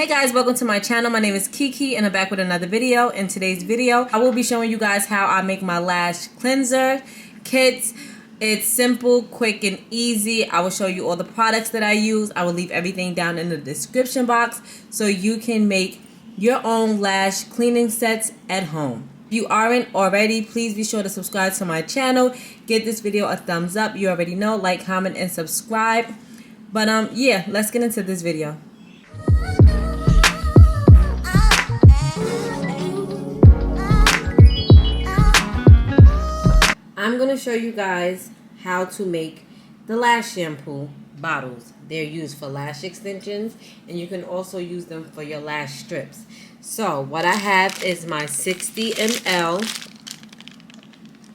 Hey guys, welcome to my channel. My name is Kiki and I'm back with another video. In today's video, I will be showing you guys how I make my lash cleanser kits. It's simple, quick, and easy. I will show you all the products that I use. I will leave everything down in the description box so you can make your own lash cleaning sets at home. If you aren't already, please be sure to subscribe to my channel. Give this video a thumbs up. You already know, like, comment, and subscribe. But yeah, let's get into this video. I'm going to show you guys how to make the lash shampoo bottles. They're used for lash extensions, and you can also use them for your lash strips. So what I have is my 60 ml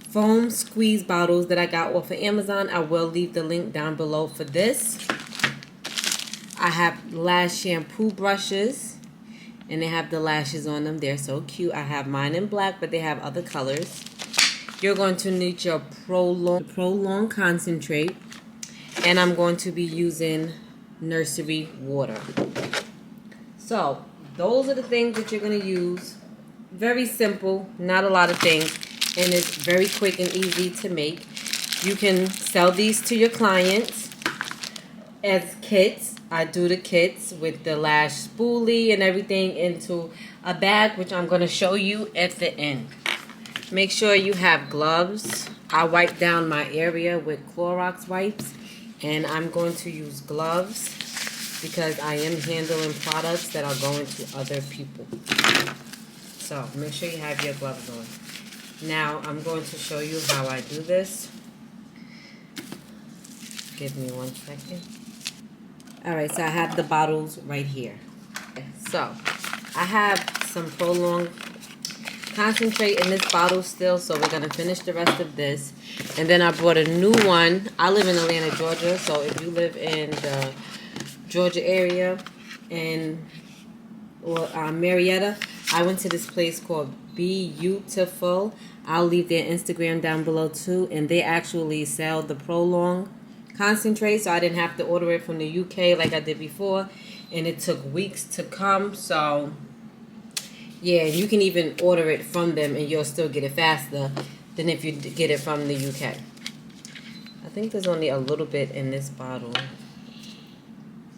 foam squeeze bottles that I got off of Amazon. I will leave the link down below for this. I have lash shampoo brushes, and they have the lashes on them. They're so cute. I have mine in black, but they have other colors. You're going to need your Prolong Concentrate, and I'm going to be using nursery water. So those are the things that you're going to use. Very simple, not a lot of things, and it's very quick and easy to make. You can sell these to your clients as kits. I do the kits with the lash spoolie and everything into a bag, which I'm going to show you at the end. Make sure you have gloves. I wipe down my area with Clorox wipes, and I'm going to use gloves because I am handling products that are going to other people. So make sure you have your gloves on. Now I'm going to show you how I do this. Give me 1 second. Alright, so I have the bottles right here. So I have some Prolong Concentrate in this bottle still, so we're going to finish the rest of this. And then I brought a new one. I live in Atlanta, Georgia, so if you live in the Georgia area or Marietta, I went to this place called Beautiful. I'll leave their Instagram down below too, and they actually sell the Prolong Concentrate, so I didn't have to order it from the UK like I did before, and it took weeks to come. So yeah, you can even order it from them and you'll still get it faster than if you get it from the UK. I think there's only a little bit in this bottle.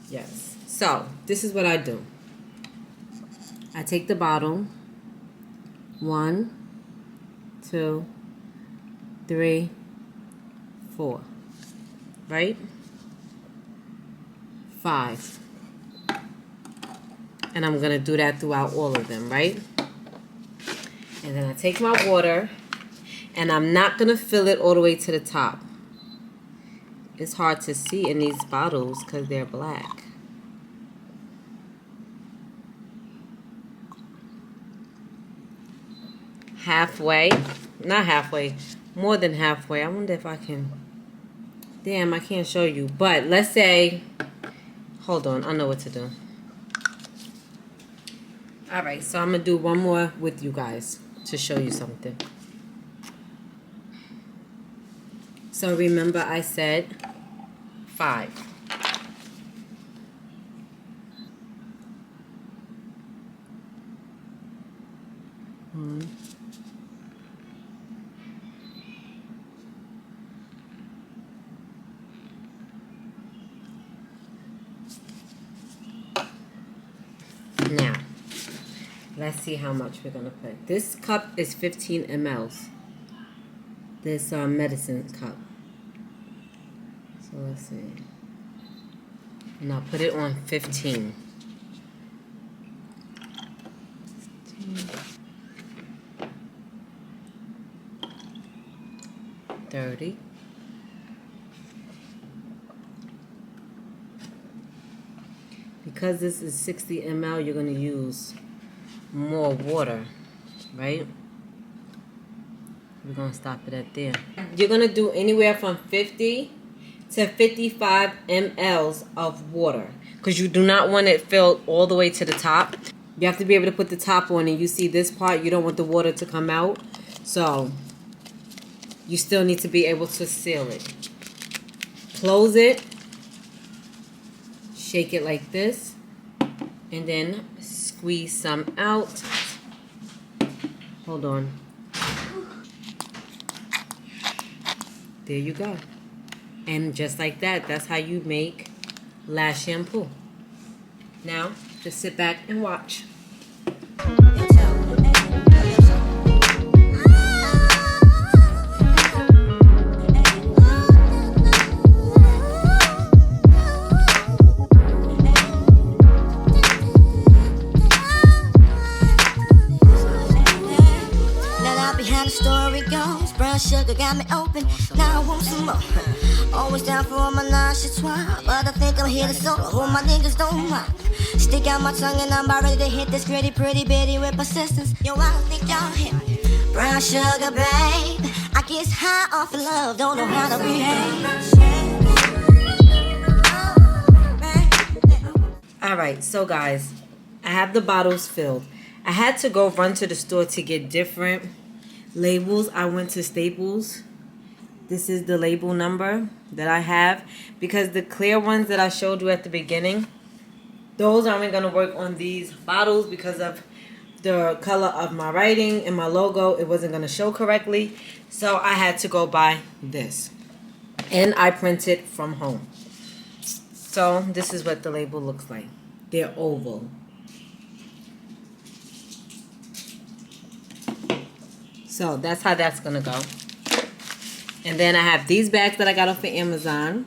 Yes. So this is what I do. I take the bottle. 1, 2, 3, 4. Right? 5. And I'm going to do that throughout all of them, right? And then I take my water, and I'm not going to fill it all the way to the top. It's hard to see in these bottles because they're black. Halfway. Not halfway. More than halfway. I wonder if I can... Damn, I can't show you. But let's say... Hold on. I know what to do. Alright, so I'm going to do one more with you guys to show you something. So remember I said 5. Now, let's see how much we're going to put. This cup is 15 mLs. This medicine cup. So let's see. And I'll put it on 15. 30. Because this is 60 ml, you're going to use more water, right? We're going to stop it at there. You're going to do anywhere from 50 to 55 mLs of water because you do not want it filled all the way to the top. You have to be able to put the top on, and you see this part, you don't want the water to come out. So you still need to be able to seal it. Close it. Shake it like this. And then squeeze some out. Hold on. There you go. And just like that, that's how you make lash shampoo. Now, just sit back and watch. Story goes, brown sugar got me open. Now I want some more. Always down for all my Lash swap, but I think I'm here to solo. Hold my niggas don't mind. Stick out my tongue and I'm about ready to hit this gritty, pretty bitty with persistence. Yo, I don't think y'all hit me. Brown sugar, babe. I get high off of love, don't know how to behave. Alright, so guys, I have the bottles filled. I had to go run to the store to get different labels. I went to Staples. This is the label number that I have, because the clear ones that I showed you at the beginning, those aren't going to work on these bottles because of the color of my writing and my logo. It wasn't going to show correctly, so I had to go buy this, and I printed from home. So this is what the label looks like. They're oval. So that's how that's gonna go. And then I have these bags that I got off of Amazon.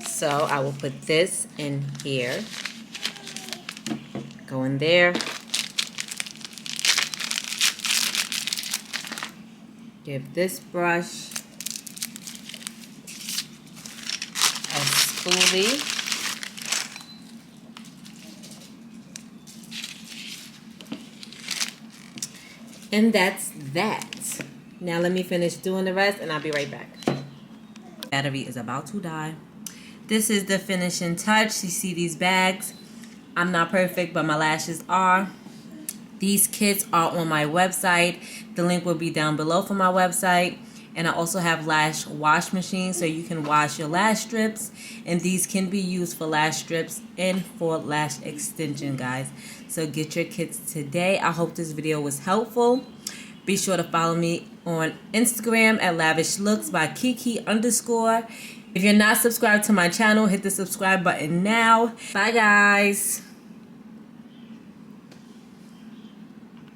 So I will put this in here. Go in there. Give this brush a spoolie. And that's that. Now let me finish doing the rest and I'll be right back. Battery is about to die. This is the finishing touch. You see these bags. I'm not perfect, but my lashes are. These kits are on my website. The link will be down below for my website. And I also have lash wash machines so you can wash your lash strips. And these can be used for lash strips and for lash extension, guys. So get your kits today. I hope this video was helpful. Be sure to follow me on Instagram at lavishlooks by KiKi_. If you're not subscribed to my channel, hit the subscribe button now. Bye, guys.